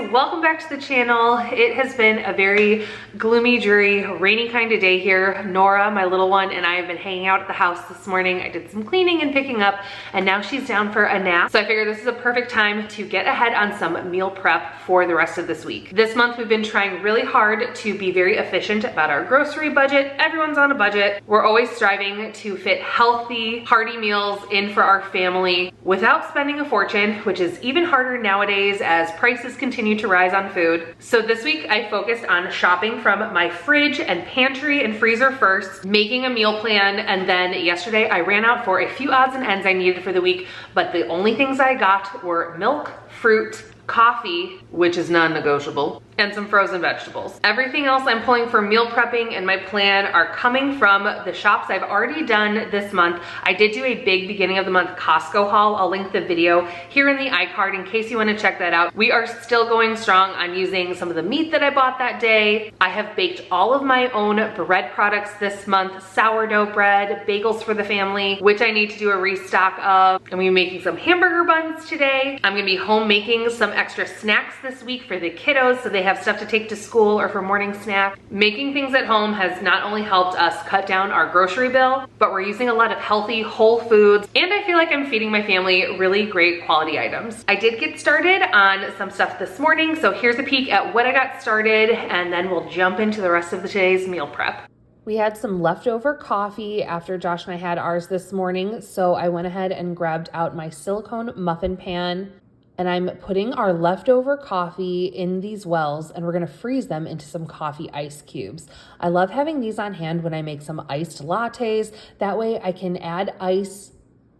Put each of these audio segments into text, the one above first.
welcome back to the channel. It has been a very gloomy, dreary, rainy kind of day here. Nora, my little one, and I have been hanging out at the house this morning. I did some cleaning and picking up, and now she's down for a nap. So I figured this is a perfect time to get ahead on some meal prep for the rest of this week. This month we've been trying really hard to be very efficient about our grocery budget. Everyone's on a budget. We're always striving to fit healthy, hearty meals in for our family without spending a fortune, which is even harder nowadays as prices continue to rise on food. So this week I focused on shopping from my fridge and pantry and freezer first, making a meal plan, and then yesterday I ran out for a few odds and ends I needed for the week, but the only things I got were milk, fruit, coffee, which is non-negotiable, and some frozen vegetables. Everything else I'm pulling for meal prepping and my plan are coming from the shops I've already done this month. I did do a big beginning of the month Costco haul. I'll link the video here in the iCard in case you want to check that out. We are still going strong on using some of the meat that I bought that day. I have baked all of my own bread products this month, sourdough bread, bagels for the family, which I need to do a restock of. I'm gonna be making some hamburger buns today. I'm gonna be home making some extra snacks this week for the kiddos so they have stuff to take to school or for morning snack. Making things at home has not only helped us cut down our grocery bill, but we're using a lot of healthy whole foods, and I feel like I'm feeding my family really great quality items. I did get started on some stuff this morning, so here's a peek at what I got started, and then we'll jump into the rest of the today's meal prep. We had some leftover coffee after Josh and I had ours this morning, so I went ahead and grabbed out my silicone muffin pan, and I'm putting our leftover coffee in these wells, and we're gonna freeze them into some coffee ice cubes. I love having these on hand when I make some iced lattes. That way I can add ice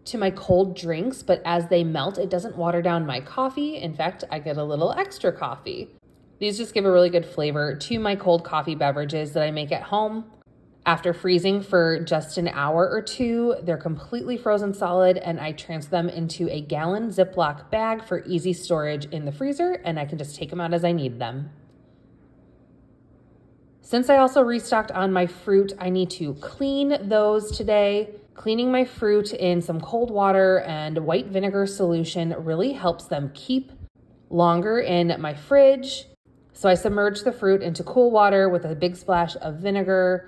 to my cold drinks, but as they melt, it doesn't water down my coffee. In fact, I get a little extra coffee. These just give a really good flavor to my cold coffee beverages that I make at home. After freezing for just an hour or two, they're completely frozen solid, and I transfer them into a gallon Ziploc bag for easy storage in the freezer, and I can just take them out as I need them. Since I also restocked on my fruit, I need to clean those today. Cleaning my fruit in some cold water and white vinegar solution really helps them keep longer in my fridge. So I submerge the fruit into cool water with a big splash of vinegar.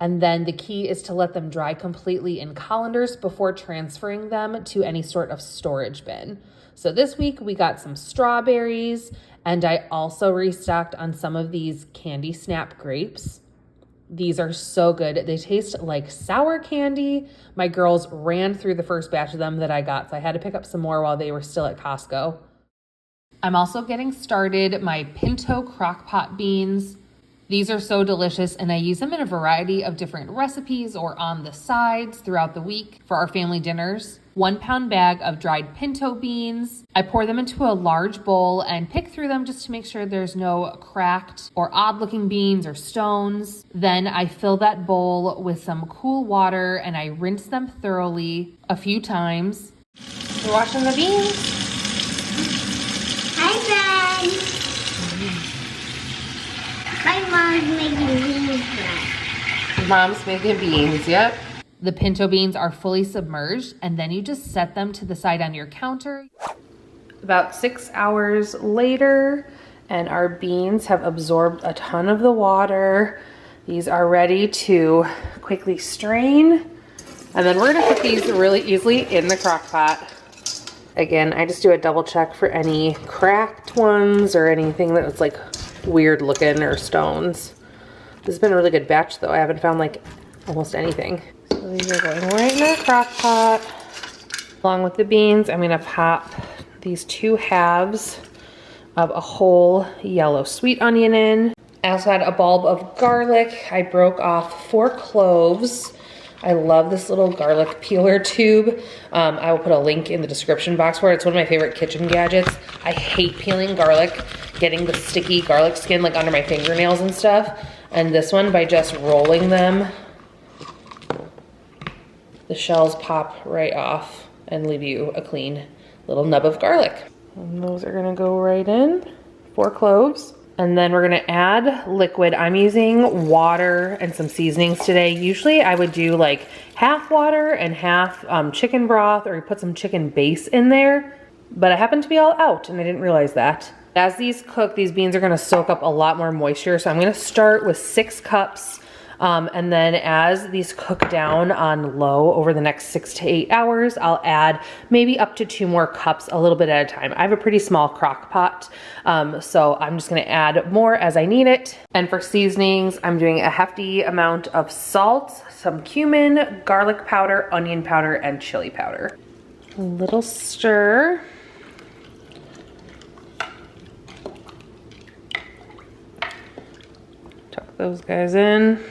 And then the key is to let them dry completely in colanders before transferring them to any sort of storage bin. So this week we got some strawberries, and I also restocked on some of these candy snap grapes. These are so good. They taste like sour candy. My girls ran through the first batch of them that I got, so I had to pick up some more while they were still at Costco. I'm also getting started my pinto crockpot beans. These are so delicious, and I use them in a variety of different recipes or on the sides throughout the week for our family dinners. 1 pound bag of dried pinto beans. I pour them into a large bowl and pick through them just to make sure there's no cracked or odd looking beans or stones. Then I fill that bowl with some cool water and I rinse them thoroughly a few times. We're washing the beans. Hi, friend. My mom's making beans now. Mom's making beans, yep. The pinto beans are fully submerged, and then you just set them to the side on your counter. About 6 hours later, and our beans have absorbed a ton of the water. These are ready to quickly strain. And then we're gonna put these really easily in the crock pot. Again, I just do a double check for any cracked ones or anything that's like weird looking or stones. This has been a really good batch though. I haven't found like almost anything. So these are going right in our crock pot. Along with the beans, I'm gonna pop these 2 halves of a whole yellow sweet onion in. I also had a bulb of garlic. I broke off 4 cloves. I love this little garlic peeler tube. I will put a link in the description box for it. It's one of my favorite kitchen gadgets. I hate peeling garlic, getting the sticky garlic skin like under my fingernails and stuff. And this one, by just rolling them, the shells pop right off and leave you a clean little nub of garlic. And those are gonna go right in, 4 cloves. And then we're gonna add liquid. I'm using water and some seasonings today. Usually I would do like half water and half chicken broth, or put some chicken base in there, but I happened to be all out and I didn't realize that. As these cook, these beans are gonna soak up a lot more moisture. So I'm gonna start with 6 cups. And then as these cook down on low over the next 6 to 8 hours, I'll add maybe up to 2 more cups a little bit at a time. I have a pretty small crock pot, so I'm just gonna add more as I need it. And for seasonings, I'm doing a hefty amount of salt, some cumin, garlic powder, onion powder, and chili powder. A little stir. Tuck those guys in.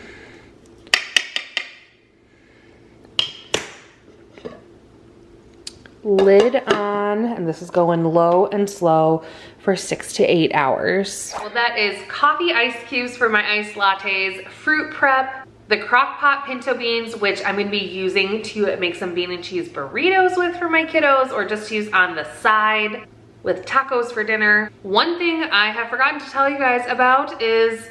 Lid on, and this is going low and slow for 6 to 8 hours. Well, that is coffee ice cubes for my iced lattes, fruit prep, the crock pot pinto beans, which I'm gonna be using to make some bean and cheese burritos with for my kiddos, or just use on the side with tacos for dinner. One thing I have forgotten to tell you guys about is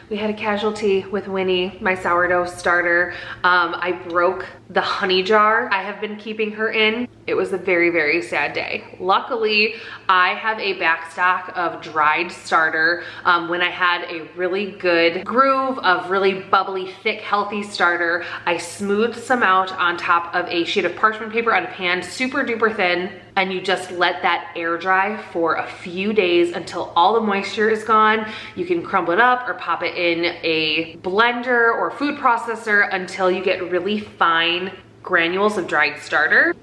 we had a casualty with Winnie, my sourdough starter. I broke the honey jar I have been keeping her in. It was a very, very sad day. Luckily, I have a backstock of dried starter. When I had a really good groove of really bubbly, thick, healthy starter, I smoothed some out on top of a sheet of parchment paper on a pan, super duper thin, and you just let that air dry for a few days until all the moisture is gone. You can crumble it up or pop it in a blender or food processor until you get really fine granules of dried starter.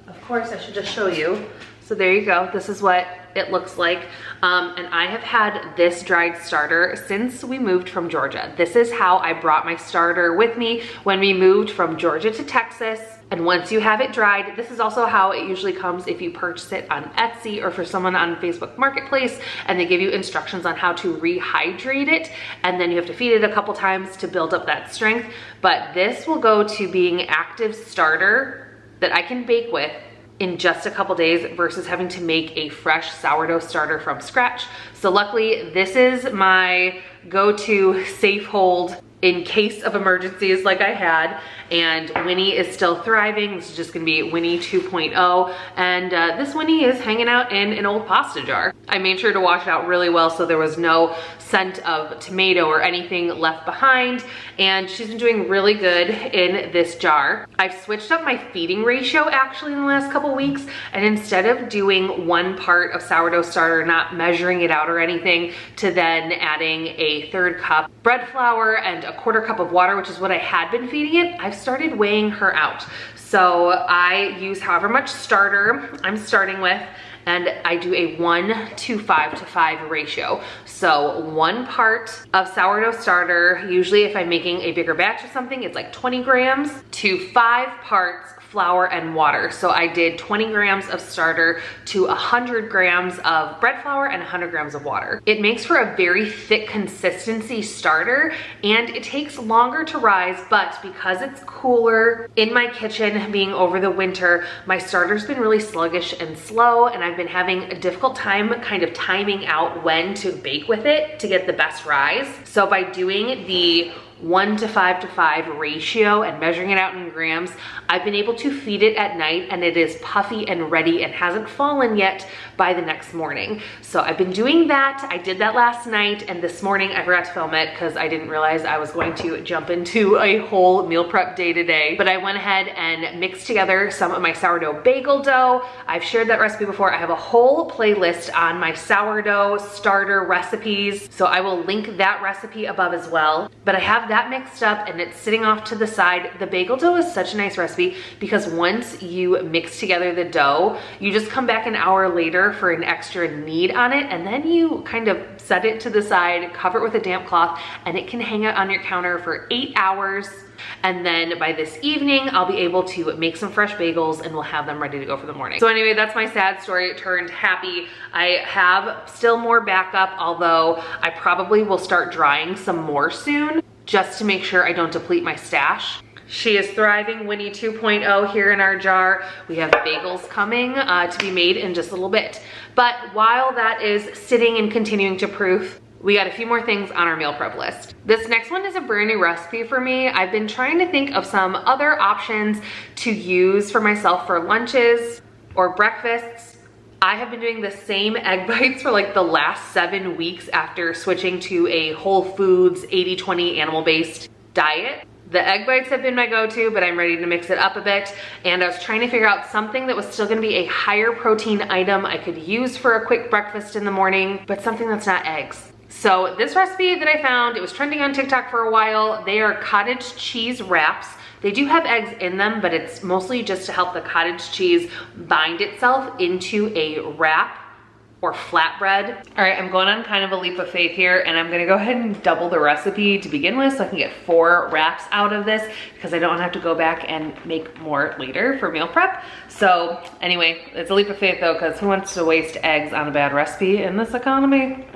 Of course, I should just show you. So there you go. This is what it looks like. And I have had this dried starter since we moved from Georgia. This is how I brought my starter with me when we moved from Georgia to Texas. And once you have it dried, this is also how it usually comes if you purchase it on Etsy or for someone on Facebook Marketplace, and they give you instructions on how to rehydrate it. And then you have to feed it a couple times to build up that strength. But this will go to being active starter that I can bake with in just a couple days versus having to make a fresh sourdough starter from scratch. So luckily, this is my go-to safe hold in case of emergencies like I had. And Winnie is still thriving. This is just gonna be Winnie 2.0. And this Winnie is hanging out in an old pasta jar. I made sure to wash it out really well so there was no scent of tomato or anything left behind. And she's been doing really good in this jar. I've switched up my feeding ratio actually in the last couple weeks. And instead of doing 1 part of sourdough starter, not measuring it out or anything, to then adding a 1/3 cup bread flour and a 1/4 cup of water, which is what I had been feeding it, I've started weighing her out. So I use however much starter I'm starting with, and I do a 1 to 5 to 5 ratio. So 1 part of sourdough starter, usually if I'm making a bigger batch of something, it's like 20 grams, to 5 parts flour and water. So I did 20 grams of starter to 100 grams of bread flour and 100 grams of water. It makes for a very thick consistency starter, and it takes longer to rise, but because it's cooler in my kitchen being over the winter, my starter's been really sluggish and slow, and I've been having a difficult time kind of timing out when to bake with it to get the best rise. So by doing the 1 to 5 to 5 ratio and measuring it out in grams, I've been able to feed it at night, and it is puffy and ready and hasn't fallen yet by the next morning. So I've been doing that. I did that last night, and this morning I forgot to film it because I didn't realize I was going to jump into a whole meal prep day today. But I went ahead and mixed together some of my sourdough bagel dough. I've shared that recipe before. I have a whole playlist on my sourdough starter recipes, so I will link that recipe above as well. But I have that mixed up and it's sitting off to the side. The bagel dough is such a nice recipe because once you mix together the dough, you just come back an hour later for an extra knead on it, and then you kind of set it to the side, cover it with a damp cloth, and it can hang out on your counter for 8 hours. And then by this evening, I'll be able to make some fresh bagels and we'll have them ready to go for the morning. So anyway, that's my sad story. It turned happy. I have still more backup, although I probably will start drying some more soon just to make sure I don't deplete my stash. She is thriving, Winnie 2.0 here in our jar. We have bagels coming to be made in just a little bit. But while that is sitting and continuing to proof, we got a few more things on our meal prep list. This next one is a brand new recipe for me. I've been trying to think of some other options to use for myself for lunches or breakfasts. I have been doing the same egg bites for like the last 7 weeks after switching to a Whole Foods 80-20 animal-based diet. The egg bites have been my go-to, but I'm ready to mix it up a bit. And I was trying to figure out something that was still gonna be a higher protein item I could use for a quick breakfast in the morning, but something that's not eggs. So this recipe that I found, it was trending on TikTok for a while. They are cottage cheese wraps. They do have eggs in them, but it's mostly just to help the cottage cheese bind itself into a wrap or flatbread. All right, I'm going on kind of a leap of faith here, and I'm gonna go ahead and double the recipe to begin with so I can get 4 wraps out of this, because I don't have to go back and make more later for meal prep. So anyway, it's a leap of faith though, because who wants to waste eggs on a bad recipe in this economy?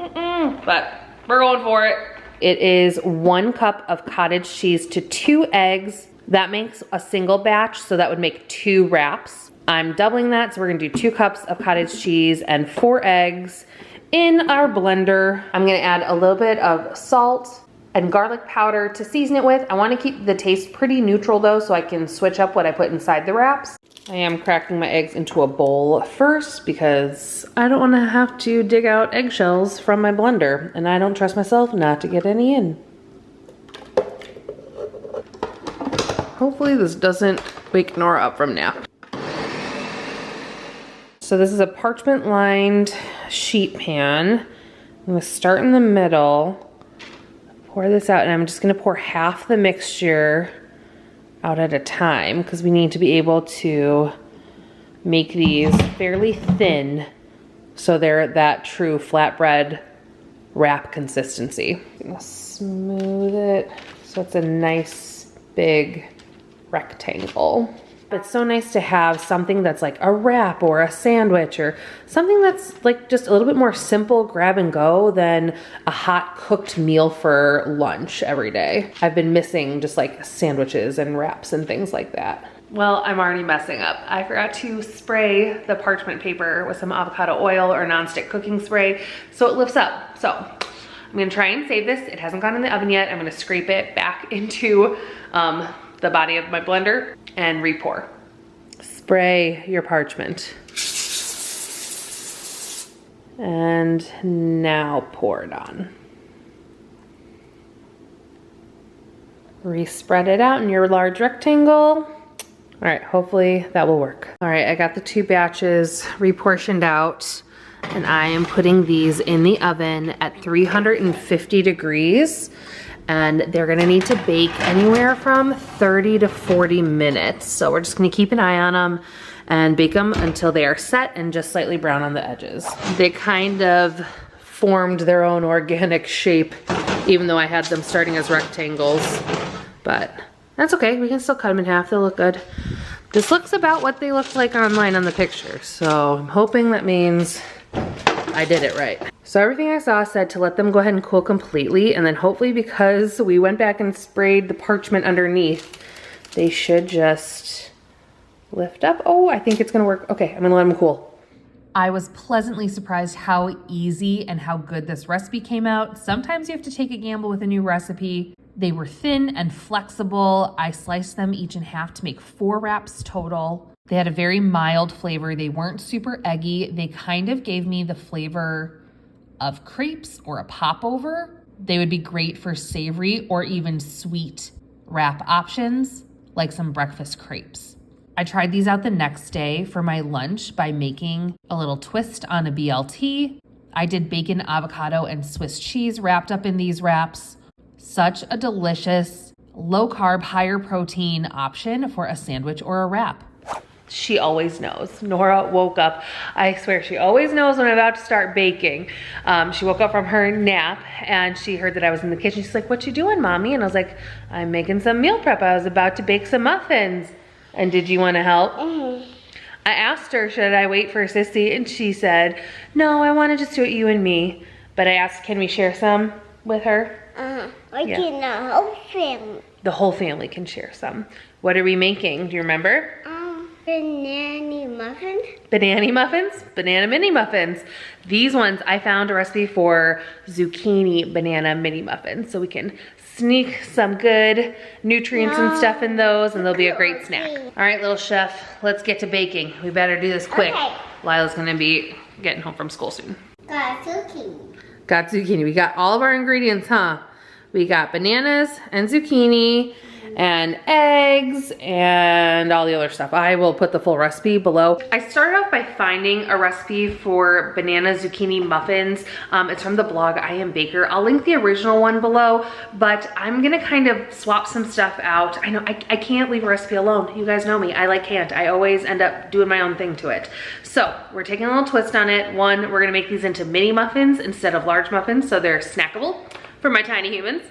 But we're going for it. It is 1 cup of cottage cheese to 2 eggs. That makes a single batch, so that would make 2 wraps. I'm doubling that, so we're gonna do 2 cups of cottage cheese and 4 eggs in our blender. I'm gonna add a little bit of salt and garlic powder to season it with. I wanna keep the taste pretty neutral though, so I can switch up what I put inside the wraps. I am cracking my eggs into a bowl first because I don't wanna have to dig out eggshells from my blender, and I don't trust myself not to get any in. Hopefully this doesn't wake Nora up from nap. So this is a parchment lined sheet pan. I'm gonna start in the middle, pour this out, and I'm just gonna pour half the mixture out at a time because we need to be able to make these fairly thin so they're that true flatbread wrap consistency. I'm gonna smooth it so it's a nice big rectangle. It's so nice to have something that's like a wrap or a sandwich or something that's like just a little bit more simple grab and go than a hot cooked meal for lunch every day. I've been missing just like sandwiches and wraps and things like that. Well, I'm already messing up. I forgot to spray the parchment paper with some avocado oil or nonstick cooking spray so it lifts up. So I'm gonna try and save this. It hasn't gone in the oven yet. I'm gonna scrape it back into the body of my blender and re-pour. Spray your parchment. And now pour it on. Re-spread it out in your large rectangle. All right, hopefully that will work. All right, I got the 2 batches reportioned out, and I am putting these in the oven at 350 degrees. And they're gonna need to bake anywhere from 30 to 40 minutes. So we're just gonna keep an eye on them and bake them until they are set and just slightly brown on the edges. They kind of formed their own organic shape, even though I had them starting as rectangles, but that's okay. We can still cut them in half, they'll look good. This looks about what they looked like online on the picture. So I'm hoping that means I did it right. So everything I saw said to let them go ahead and cool completely, and then hopefully because we went back and sprayed the parchment underneath, they should just lift up. Oh, I think it's gonna work. Okay, I'm gonna let them cool. I was pleasantly surprised how easy and how good this recipe came out. Sometimes you have to take a gamble with a new recipe. They were thin and flexible. I sliced them each in half to make 4 wraps total. They had a very mild flavor. They weren't super eggy. They kind of gave me the flavor of crepes or a popover. They would be great for savory or even sweet wrap options, like some breakfast crepes. I tried these out the next day for my lunch by making a little twist on a BLT. I did bacon, avocado, and Swiss cheese wrapped up in these wraps. Such a delicious, low carb, higher protein option for a sandwich or a wrap. She always knows. Nora woke up. I swear she always knows when I'm about to start baking. She woke up from her nap and she heard that I was in the kitchen. She's like, "What you doing, Mommy?" And I was like, "I'm making some meal prep. I was about to bake some muffins." And did you want to help? I asked her, should I wait for Sissy? And she said, "No, I want to just do it you and me." But I asked, can we share some with her? I can the whole family. The whole family can share some. What are we making? Do you remember? Banana muffins. Banana muffins? Banana mini muffins. These ones, I found a recipe for zucchini banana mini muffins. So we can sneak some good nutrients and stuff in those, and they'll be a great snack. All right, little chef, let's get to baking. We better do this quick. Okay. Lila's gonna be getting home from school soon. Got zucchini. Got zucchini. We got all of our ingredients, huh? We got bananas and zucchini and eggs and all the other stuff. I will put the full recipe below. I started off by finding a recipe for banana zucchini muffins. It's from the blog I Am Baker. I'll link the original one below, but I'm gonna kind of swap some stuff out. I know I can't leave a recipe alone. You guys know me, I can't. I always end up doing my own thing to it. So we're taking a little twist on it. One, we're gonna make these into mini muffins instead of large muffins, so they're snackable for my tiny humans.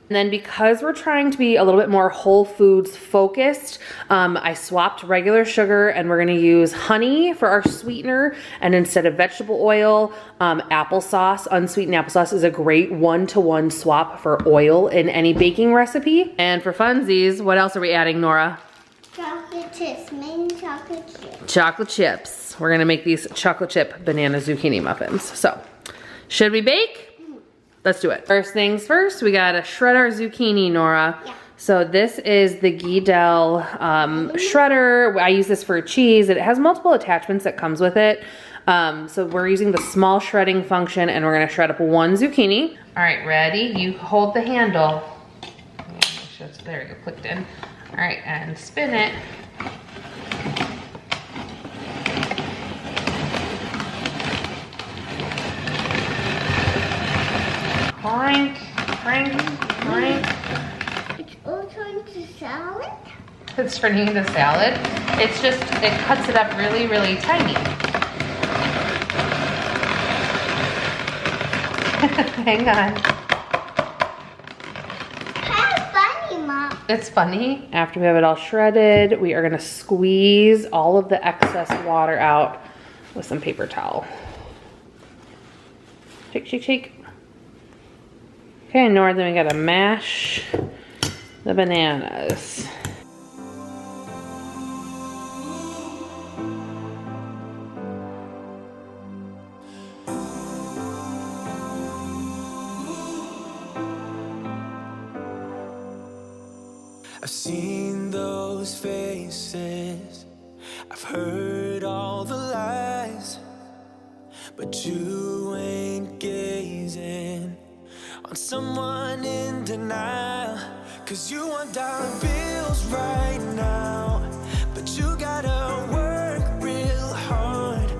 And then because we're trying to be a little bit more whole foods focused, I swapped regular sugar and we're gonna use honey for our sweetener. And instead of vegetable oil, applesauce, unsweetened applesauce is a great 1-to-1 swap for oil in any baking recipe. And for funsies, what else are we adding, Nora? Chocolate chips, mini chocolate chips. Chocolate chips. We're gonna make these chocolate chip banana zucchini muffins. So, should we bake? Let's do it. First things first, we gotta shred our zucchini, Nora. Yeah. So this is the Guidel shredder. I use this for cheese. It has multiple attachments that comes with it. So we're using the small shredding function and we're gonna shred up 1 zucchini. All right, ready? You hold the handle. Make sure it's, there you go, clicked in. All right, and spin it. Crank, crank, crank. It's all turned to salad? It's turning into salad. It's just, it cuts it up really, really tiny. Hang on. How funny, Mom. It's funny. After we have it all shredded, we are gonna squeeze all of the excess water out with some paper towel. Shake, shake, shake. Okay, Nora, then we gotta mash the bananas. I've seen those faces, I've heard all the lies, but you ain't gazing on someone in denial. 'Cause you want dollar bills right now, but you gotta work real hard.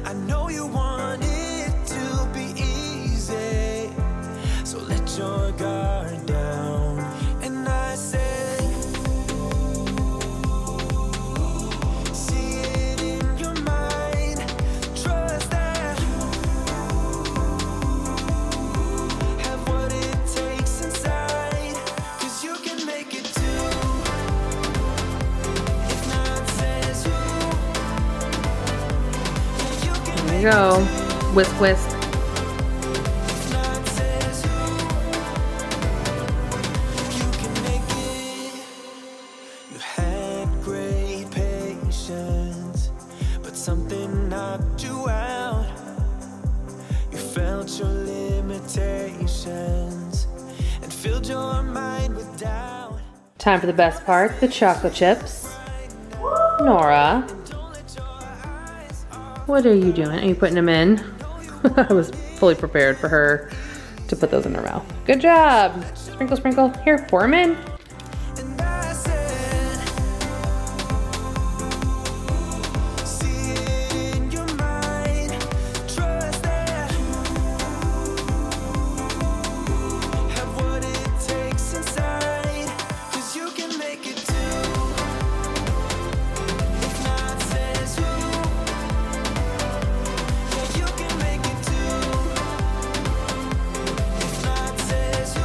I know you want it to be easy, so let your guard down. And I said, see it in your mind, trust that, have what it takes inside, 'cause you can make it too. If not says who, yeah, you can There you go. Whisk, whisk. if not says who, you can make it. You had great patience, but something knocked you out. You felt your limitations and filled your mind with doubt. Time for the best part, the chocolate chips. Nora, what are you doing? Are you putting them in? I was fully prepared for her to put those in her mouth. Good job. Sprinkle, sprinkle. Here, pour them in. And I said, see it in your mind, trust that, have what it takes inside, 'cause you can make it too. If not says who, yeah, you can make it too. If not says who,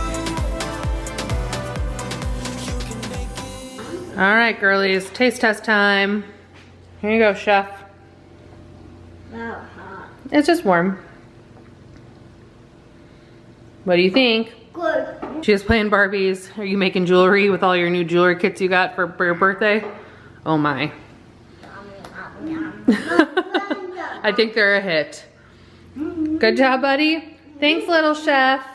you can make it. All right, girlies, taste test time. Here you go, chef. Wow, hot. It's just warm. What do you think? Good. She was playing Barbies. Are you making jewelry with all your new jewelry kits you got for your birthday? Oh my. I think they're a hit. Good job, buddy. Thanks, little chef.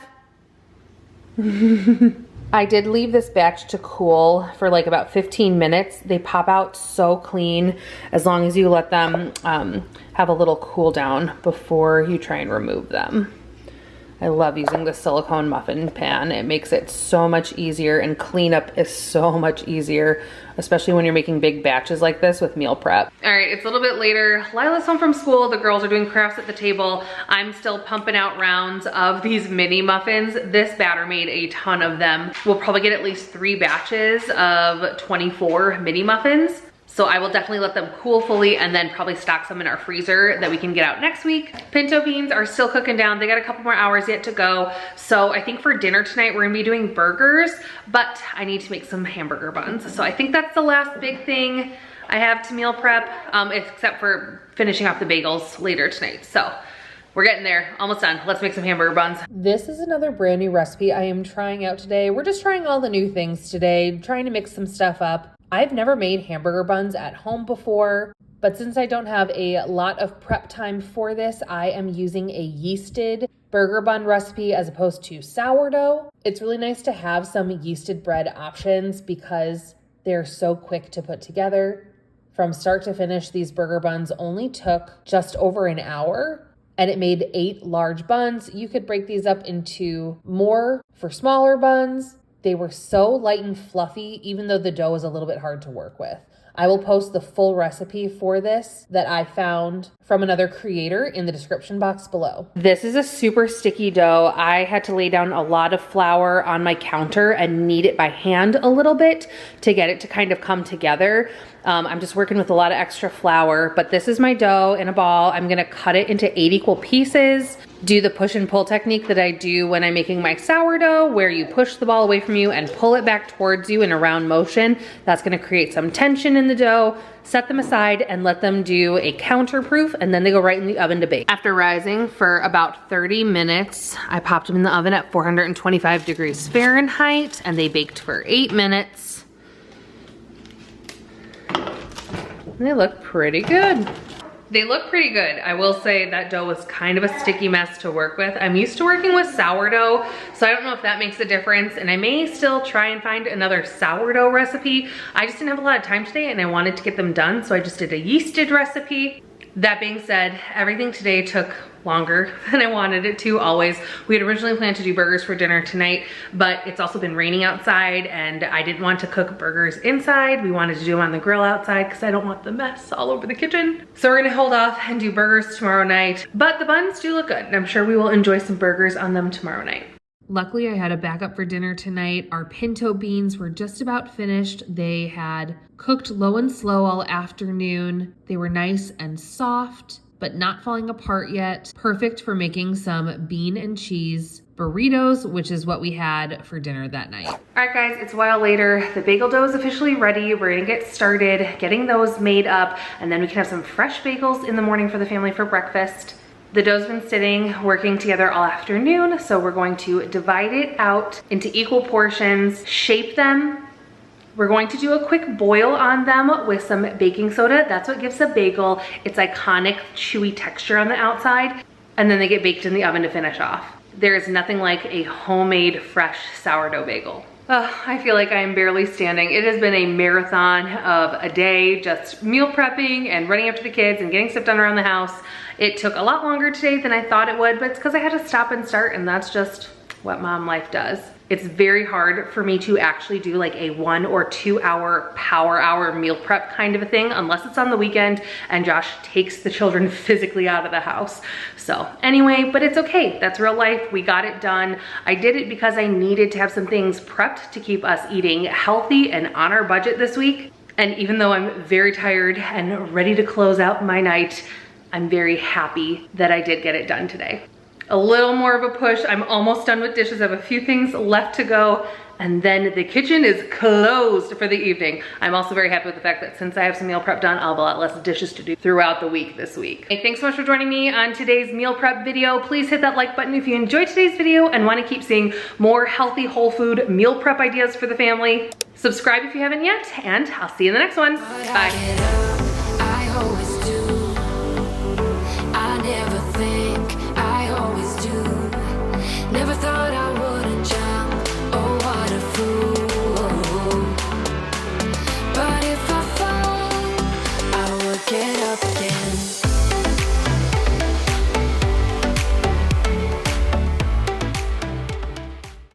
I did leave this batch to cool for like about 15 minutes. They pop out so clean as long as you let them have a little cool down before you try and remove them. I love using the silicone muffin pan. It makes it so much easier, and cleanup is so much easier, especially when you're making big batches like this with meal prep. All right, it's a little bit later. Lila's home from school. The girls are doing crafts at the table. I'm still pumping out rounds of these mini muffins. This batter made a ton of them. We'll probably get at least 3 batches of 24 mini muffins. So I will definitely let them cool fully and then probably stock some in our freezer that we can get out next week. Pinto beans are still cooking down. They got a couple more hours yet to go. So I think for dinner tonight, we're gonna be doing burgers, but I need to make some hamburger buns. So I think that's the last big thing I have to meal prep, except for finishing off the bagels later tonight. So we're getting there, almost done. Let's make some hamburger buns. This is another brand new recipe I am trying out today. We're just trying all the new things today, trying to mix some stuff up. I've never made hamburger buns at home before, but since I don't have a lot of prep time for this, I am using a yeasted burger bun recipe as opposed to sourdough. It's really nice to have some yeasted bread options because they're so quick to put together. From start to finish, these burger buns only took just over an hour, and it made 8 large buns. You could break these up into more for smaller buns. They were so light and fluffy, even though the dough was a little bit hard to work with. I will post the full recipe for this that I found from another creator in the description box below. This is a super sticky dough. I had to lay down a lot of flour on my counter and knead it by hand a little bit to get it to kind of come together. I'm just working with a lot of extra flour, but this is my dough in a ball. I'm gonna cut it into 8 equal pieces. Do the push and pull technique that I do when I'm making my sourdough, where you push the ball away from you and pull it back towards you in a round motion. That's gonna create some tension in the dough. Set them aside and let them do a counterproof, and then they go right in the oven to bake. After rising for about 30 minutes, I popped them in the oven at 425 degrees Fahrenheit, and they baked for 8 minutes. And they look pretty good. They look pretty good. I will say that dough was kind of a sticky mess to work with. I'm used to working with sourdough, so I don't know if that makes a difference, and I may still try and find another sourdough recipe. I just didn't have a lot of time today and I wanted to get them done, so I just did a yeasted recipe. That being said, everything today took longer than I wanted it to always. We had originally planned to do burgers for dinner tonight, but it's also been raining outside and I didn't want to cook burgers inside. We wanted to do them on the grill outside because I don't want the mess all over the kitchen. So we're gonna hold off and do burgers tomorrow night, but the buns do look good and I'm sure we will enjoy some burgers on them tomorrow night. Luckily, I had a backup for dinner tonight. Our pinto beans were just about finished. They had cooked low and slow all afternoon. They were nice and soft, but not falling apart yet. Perfect for making some bean and cheese burritos, which is what we had for dinner that night. All right, guys, it's a while later. The bagel dough is officially ready. We're gonna get started getting those made up, and then we can have some fresh bagels in the morning for the family for breakfast. The dough's been sitting, working together all afternoon, so we're going to divide it out into equal portions, shape them. We're going to do a quick boil on them with some baking soda. That's what gives a bagel its iconic chewy texture on the outside, and then they get baked in the oven to finish off. There is nothing like a homemade, fresh sourdough bagel. I feel like I am barely standing. It has been a marathon of a day, just meal prepping and running after the kids and getting stuff done around the house. It took a lot longer today than I thought it would, but it's because I had to stop and start, and that's just what mom life does. It's very hard for me to actually do like a 1 or 2 hour power hour meal prep kind of a thing, unless it's on the weekend and Josh takes the children physically out of the house. So anyway, but it's okay. That's real life. We got it done. I did it because I needed to have some things prepped to keep us eating healthy and on our budget this week. And even though I'm very tired and ready to close out my night, I'm very happy that I did get it done today. A little more of a push. I'm almost done with dishes. I have a few things left to go, and then the kitchen is closed for the evening. I'm also very happy with the fact that since I have some meal prep done, I'll have a lot less dishes to do throughout the week this week. Hey, thanks so much for joining me on today's meal prep video. Please hit that like button if you enjoyed today's video and want to keep seeing more healthy, whole food meal prep ideas for the family. Subscribe if you haven't yet, and I'll see you in the next one. Bye.